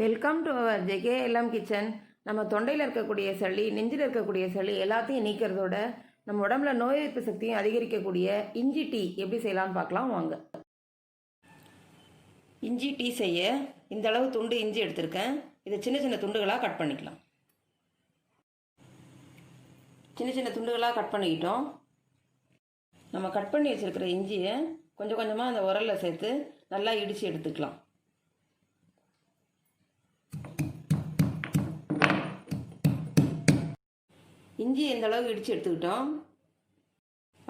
Welcome to our JKLM kitchen. நம்ம தொண்டையில் இருக்கக்கூடிய சளி, நெஞ்சில் இருக்கக்கூடிய சளி எல்லாத்தையும் நீக்கிறதோட நம்ம உடம்புல நோய் எதிர்ப்பு சக்தியும் அதிகரிக்கக்கூடிய இஞ்சி டீ எப்படி செய்யலாம்னு பார்க்கலாம் வாங்க. இஞ்சி டீ செய்ய இந்த அளவு துண்டு இஞ்சி எடுத்திருக்கேன். இதை சின்ன சின்ன துண்டுகளாக கட் பண்ணிக்கலாம். சின்ன சின்ன துண்டுகளாக கட் பண்ணிக்கிட்டோம். நம்ம கட் பண்ணி வச்சுருக்கிற இஞ்சியை கொஞ்சம் கொஞ்சமாக அந்த உரலில் சேர்த்து நல்லா இடித்து எடுத்துக்கலாம். இஞ்சி இந்த அளவுக்கு இடித்து எடுத்துக்கிட்டோம்.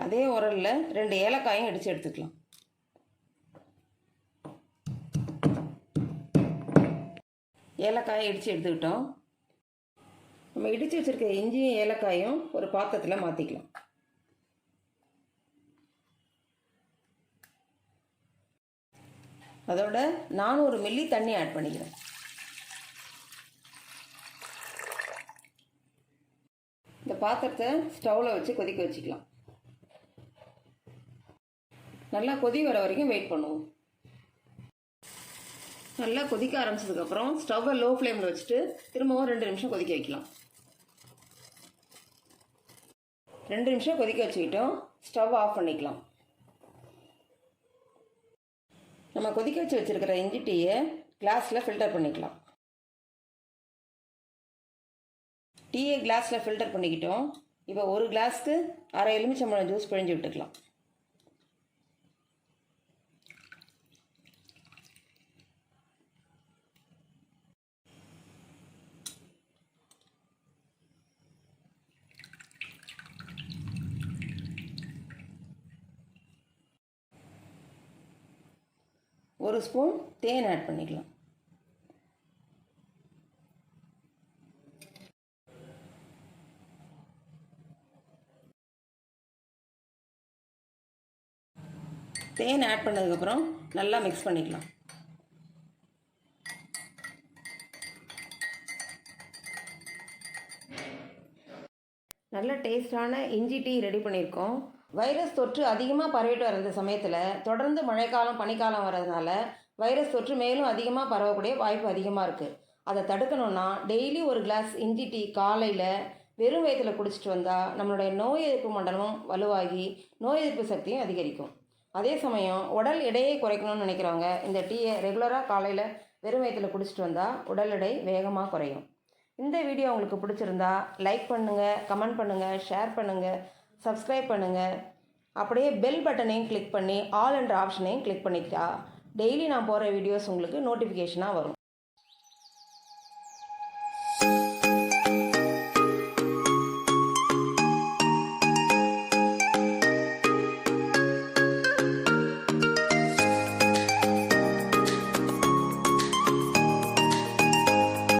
அதே உரலில் 2 ஏலக்காயும் இடித்து எடுத்துக்கலாம். ஏலக்காயை இடித்து எடுத்துக்கிட்டோம். நம்ம இடித்து வச்சுருக்க இஞ்சியும் ஏலக்காயும் ஒரு பாத்திரத்தில் மாற்றிக்கலாம். அதோட 400 மில்லி தண்ணி ஆட் பண்ணிக்கிறேன். இந்த பாத்திரத்தை ஸ்டவ்வில் வச்சு கொதிக்க வச்சுக்கலாம். நல்லா கொதி வர வரைக்கும் வெயிட் பண்ணுவோம். நல்லா கொதிக்க ஆரம்பிச்சதுக்கப்புறம் ஸ்டவ்வை லோ ஃப்ளேமில் வச்சுட்டு திரும்பவும் 2 நிமிஷம் கொதிக்க வைக்கலாம். 2 நிமிஷம் கொதிக்க வச்சுக்கிட்டோம். ஸ்டவ் ஆஃப் பண்ணிக்கலாம். நம்ம கொதிக்க வச்சு வச்சுருக்கிற இஞ்சி டீயை கிளாஸில் ஃபில்டர் பண்ணிக்கலாம். டீயை கிளாஸில் ஃபில்டர் பண்ணிக்கிட்டோம். இப்போ ஒரு கிளாஸ்க்கு அரை எலுமிச்சம்பழம் ஜூஸ் பிழிஞ்சு விட்டுக்கலாம். ஒரு ஸ்பூன் தேன் ஆட் பண்ணிக்கலாம். தேன் ஆட் பண்ணதுக்கப்புறம் நல்லா மிக்ஸ் பண்ணிக்கலாம். நல்ல டேஸ்டான இஞ்சி டீ ரெடி பண்ணியிருக்கோம். வைரஸ் தொற்று அதிகமாக பரவிட்டு வர்ற சமயத்தில் தொடர்ந்து மழைக்காலம் பனிக்காலம் வர்றதுனால வைரஸ் தொற்று மேலும் அதிகமாக பரவக்கூடிய வாய்ப்பு அதிகமாக இருக்குது. அதை தடுக்கணும்னா டெய்லி ஒரு கிளாஸ் இஞ்சி டீ காலையில் வெறும் வயிற்றில் குடிச்சிட்டு வந்தால் நம்மளுடைய நோய் எதிர்ப்பு மண்டலமும் வலுவாகி நோய் எதிர்ப்பு சக்தியும் அதிகரிக்கும். அதே சமயம் உடல் எடையை குறைக்கணும்னு நினைக்கிறவங்க இந்த டீயை ரெகுலராக காலையில் வெறும் வயிற்றில் குடிச்சிட்டு வந்தால் உடல் எடை வேகமாக குறையும். இந்த வீடியோ உங்களுக்கு பிடிச்சிருந்தா லைக் பண்ணுங்கள், கமெண்ட் பண்ணுங்கள், ஷேர் பண்ணுங்கள், சப்ஸ்கிரைப் பண்ணுங்கள். அப்படியே பெல் பட்டனையும் கிளிக் பண்ணி ஆல் என்ற ஆப்ஷனையும் கிளிக் பண்ணிக்கிட்டா டெய்லி நான் போகிற வீடியோஸ் உங்களுக்கு நோட்டிஃபிகேஷனாக வரும்.